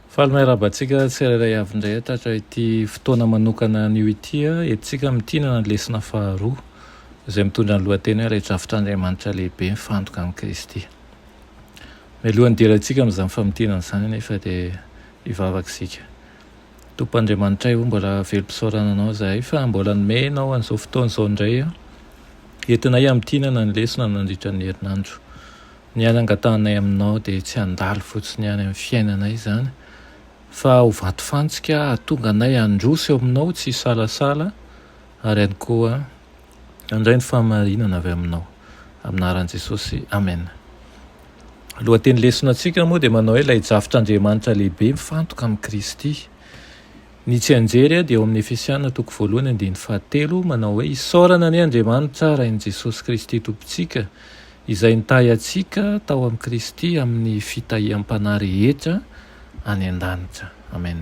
Faly rabantsika tsirairay avy indray tahatra ity fotoana manokana an'io ity entsika mitinana ny lesona faharoa izay mitondra ny lohateny hoe rehetrafitr'Andriamanitra lehibe mifantoka amin'ny Kristy. Mialohan'ny dirantsika amin'izany famitinana izany nefa dia hivavaka isika. Tompoandriamanitra io mbola velom-pisaorana anao izahay fa mbola nomenao an'izao fotoana izao indray entinay amintinana ny lesona nandritra ny herinandro. Ny anangatanay aminao dia tsy handalo fotsiny ihany amin'ny fiainanay izany, fa ho vatofantsika hahatonga anay handroso eo aminao tsy salasala ary ihany koa handray ny fahamarinana avy aminao. Aminaran'i Jesosy, amen. Lohateny lesonantsika moa dia manao hoe ilay jafitr'Andriamanitra lehibe mifantoka amin'ny Kristy. Ny tsy anjery dia eo amin'ny Efesiana 1:7 manao hoe isaorana ny Andriamanitra rain'i Jesosy Kristy tompontsika izay nitahy antsika tao amin'ny Kristy amin'ny fitahiam-panahy rehetra any an-danitra. Amen.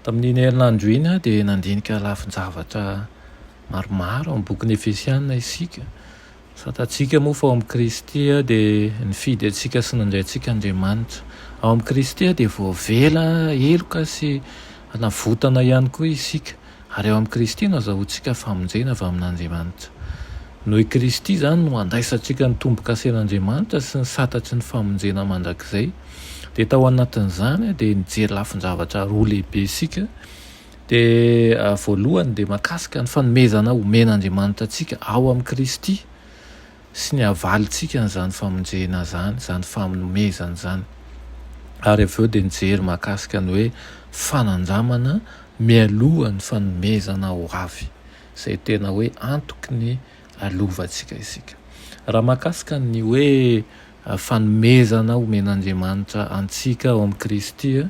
Tamin'iny herinandro iny dia nandinika lafin-javatra maromaro amin'ny bokin'ny Efesiana isika. Fantatsika moa fa ao amin'ny Kristy dia nifidy antsika sy nandray antsika Andriamanitra. Ao amin'ny Kristy dia voavela heloka sy navotana ihany koa isika, ary ao amin'ny Kristy nazahoantsika famonjena avy amin'Andriamanitra. Noho i Kristy izany no andaisantsika ny tombo-kasen'Andriamanitra sy ny satatry ny famonjena mandrakizay. Dia tao anatin'izany dia nijery lafin-javatra roa lehibe isika. Dia voalohany dia mahakasika ny fanomezana omen'Andriamanitra antsika ao amin'ny Kristy sy ny havalitsika n'izany famonjena izany, izany fanomezana izany. Ary avy eo dia nijery mahakasika ny hoe fanandramana mialoha ny fanomezana ho avy, izay tena hoe antoky ny alovantsika isika. Raha mahakasika ny hoe fanomezana omen'Andriamanitra antsika ao amin'ny Kristy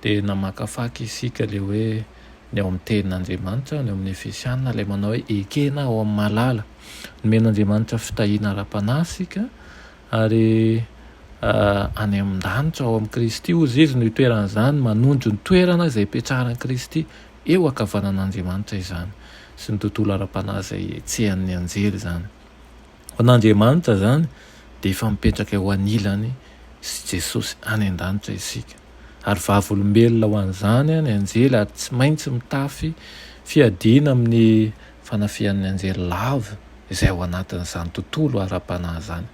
dia namakafaky isika ilay hoe ny ao amin'ny tenin'Andriamanitra, ny ao amin'ny Efesiana ilay manao hoe ekena ao amin'ny malala. Nomen'Andriamanitra fitahiana ara-panahy isika ary any amin'ny-danitra ao amin'ny Kristy ozy izy no itoeran'izany, manondro ny toerana izay ipetrahan'i Kristy eo ankavanan'Andriamanitra izany, sy ny tontolo ara-panahy izay etsehan'ny anjely izany. Ho an'Andriamanitra izany dia efa mipetraka eo anilany sy Jesosy any an-danitra isika. Ary vavolombelona ho an'izany ny anjely ary tsy maintsy mitafy fiadiana amin'ny fanafihan'ny anjely lava izay ao anatin'izany tontolo ara-panahy izany.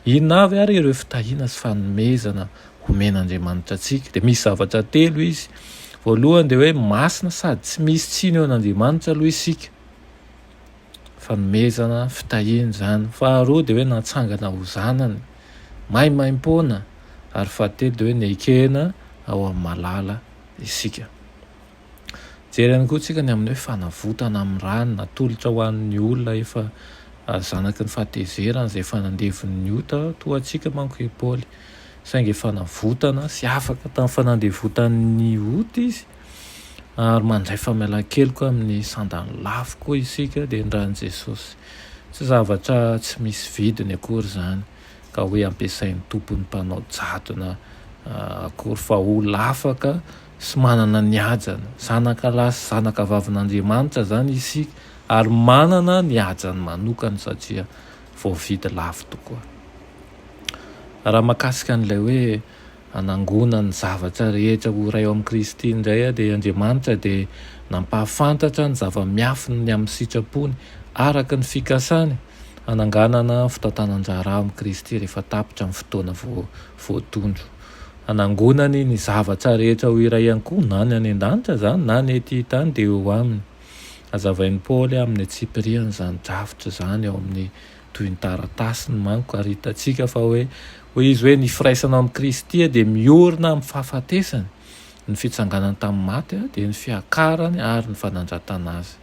Inona avy ary ireo fitahiana sy fanomezana omen'Andriamanitra antsika? Dia misy zavatra telo izy. Voalohany dia hoe masina sady tsy misy tsiny eo an'Andriamanitra aloha isika. Fanomezana fitahiana izany. Faharoa dia hoe natsangana ho zanany maimaim-poana, ary fahatelo dia hoe nekena ao amin'ny malala isika. Jery ihany koa tsika ny amin'ny hoe fanavotana amin'ny rano natolotra ho an'ny olona efa zanaky ny fahatezerana izay fanandevon'ny ota toa antsika manko i Paoly. Saingy efa navotana sy afaka tamin'ny fanandevotan'ny ota izy, ary mandray famelan-keloka amin'ny sandany lafo koa isika dia ndran'i Jesosy. Tsy zavatra tsy misy vidiny akory izany ka hoe ampiasain'ny tompon'ny mpanao jadona akory, fa olona afaka sy manana ny hajana, zanaka lahy sy zanaka vavin'Andriamanitra izany isika, ary manana ny hajany manokana satria voavidy lafo tokoa. Raha mahakasika an'ilay hoe anangona ny zavatra rehetra ho iray ao amin'ny Kristy indray dia Andriamanitra dia nampahafantatra ny zava-miafiny ny amin'ny sitrapony araka ny fikasany, ananganana fitaotanan-draharaha ao amin'ny Kristy rehefa tapitra amin'ny fotoana voatondro. Anangonany ny zavatra rehetra ho iray ihany koa, na ny any an-danitra izany na ny ety tany dia eo aminy. Azavain'i Paoly amin'ny Tsipiriana izany drafitra izany ao amin'ny toy ny taratasiny manko, ary hitantsika fa hoe izy hoe ny firaisana amin'ny Kristy dia miorina amin'ny fahafatesany, ny fitsanganany tamin'ny maty dia ny fiakarany ary ny fanandratana azy.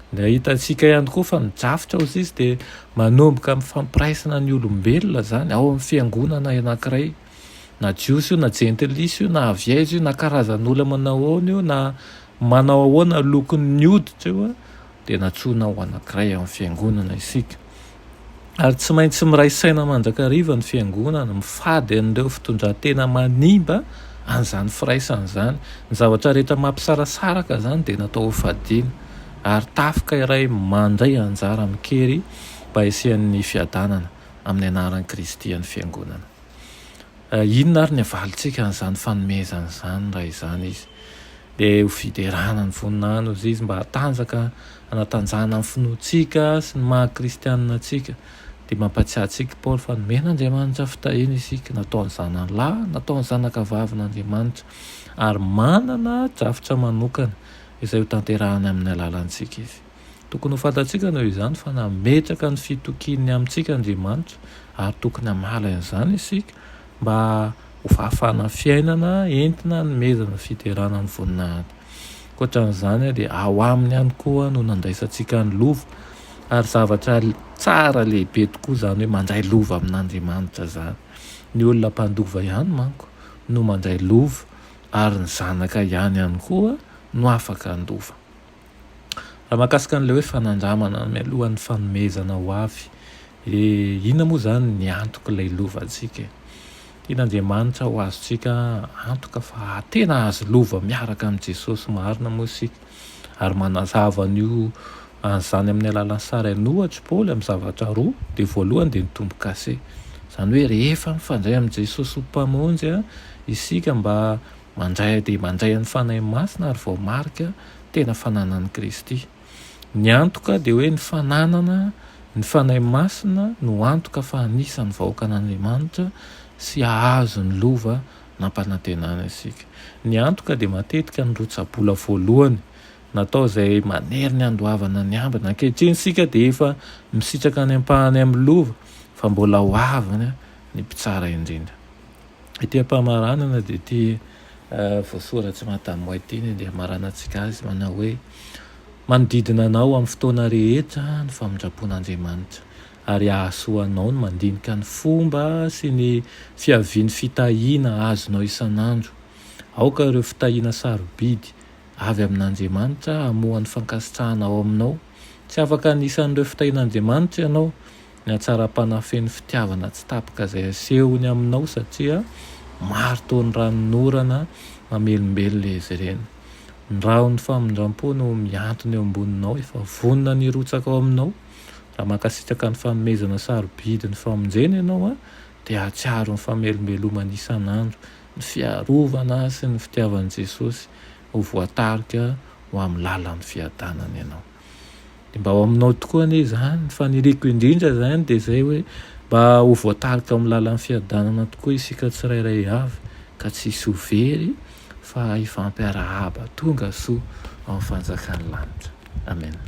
Dia hitantsika ihany koa fa ny drafitra ozy izy dia manomboka amin'ny fampiraisana ny olombelona izany ao amin'ny fiangonana anankiray, na jiosy io, na jentelisy io, na aviaizy io, na karazan'olona manao ahoana io, na manao ahoana lokon'ny hoditra io dia natsoina ho anankiray amin'ny fiangonana isika. Ary tsy maintsy miray saina mandrakariva ny fiangonana, mifady an'ireo fitondran-tena manimba an'izany firaisana izany. Ny zavatra rehetra mampisarasaraka izany dia natao ho fadiana, ary tafika iray mandray anjara mikery mba hisian'ny fiadanana amin'ny anaran'i Kristy ny fiangonana. inona ary ny avalintsika n'izany fanomezana izany raha izany izy dia ho fiderana ny voninahitra ozy izy mba hatanjaka anatanjahana ny finoantsika sy ny maha-kristianina antsika dia mampatsiahantsika Paoly fa nomen'Andriamanitra fitahina isika nataony zanalahy nataony zanakavavin'Andriamanitra ary manana drafitra manokana izay ho tanterahany amin'ny alalantsika izy. Tokony ho fantatsika noho izany fa nametraka ny fitokiny amintsika Andriamanitra ary tokony hamala izany isika mba ho fahafahana fiainana entina nomezana fiderana ny voninahitra. Koatran'izany dia ao aminy ihany koa no nandaisantsika ny lova ary zavatra tsara lehibe tokoa izany hoe mandray lova amin'Andriamanitra zany. Ny olona mpandova ihany manko no mandray lova ary ny zanaka ihany koa no afaka handova. Raha mahakasika an'ilay hoe fanandramana mialohan'ny fanomezana ho avy, inona moa zany ny antoka ilay lovantsika? Tian'Andriamanitra ho azontsika antoka fa tena azo lova miaraka amin'i Jesosy marina moa isika ary manazava an'io an'izany amin'ny alalan'ny sara ny ohatra Paoly amin'ny zavatra roa dia voalohany dia ny tombo-kase, izany hoe rehefa mifandray amin'i Jesosy ho mpamonjy isika mba mandray ny fanahy masina ary voamarika tena fananan'i Kristy. Ny antoka dia hoe ny fananana ny fanahy masina no antoka fa anisan'ny vahoaka an'Andriamanitra sy ahazo ny lova nampanantenana isika. Ny antoka dia matetika ny rotsa-bola voalohany natao izay manery ny andohavana ny ambiny. Ankehitriny isika dia efa misitraka any ampahany amin'ny lova fa mbola ho avany ny mpitsara indrindra. Ity am-pamaranana dia ity voasoratsy Matamoitiny dia maranantsika azy manao hoe manodidina anao amin'ny fotoana rehetra ny famindrapon'Andriamanitra ary ahasoanao ny mandinika ny fomba sy ny fiaviany fitahiana azonao isan'andro. Aoka ireo fitahiana sarobidy avy amin'Andriamanitra hamohan'ny fankasitrahana ao aminao. Tsy afaka anisan'ireo fitahian'Andriamanitra ianao ny hatsara-panafeny fitiavana tsy tapaka izay asehony aminao satria maro taony ranonorana mamelombelona izy ireny. Ny rahon'ny famindram-po no miantona eo amboninao efa vonona nirotsaka ao aminao. Raha makasitraka ny fanomezana sarobidy ny famonjena ianao dia atsiaro ny famelombelomana isan'andro, ny fiarovana sy ny fitiavan'i Jesosy ho voatarika ho amin'ny lalan'ny fiadanana ianao. Dia mba ao aminao tokoa anie izany ny faniriko indrindra izany dia izay hoe mba ho voatarika amin'ny lalan'ny fiadanana tokoa isika tsirairay avy ka tsy hisy ho very fa hifampiarahaba tonga soa ao amin'ny fanjakan'ny lanitra. Amen.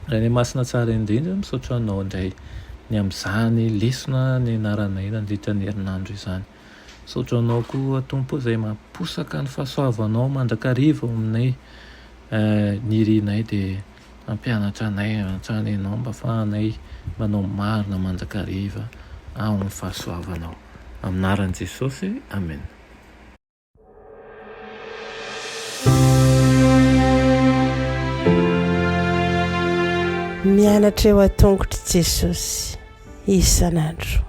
Raha ny masina tsara indrindra misaotra anao indray ny amin'izany lesona ny anaranay nandritra ny herinandro izany. Misaotra anao koa Tompo izay mamposaka ny fahasoavanao mandrakariva aminay ny rinay dia mampianatra anay hatrany ianao mba fahanay manao marina mandrakariva ao amin'ny fahasoavanao. Amin'ny anaran'i Jesosy, amen. Mianatra eo an-tongotry Jesosy isan'andro.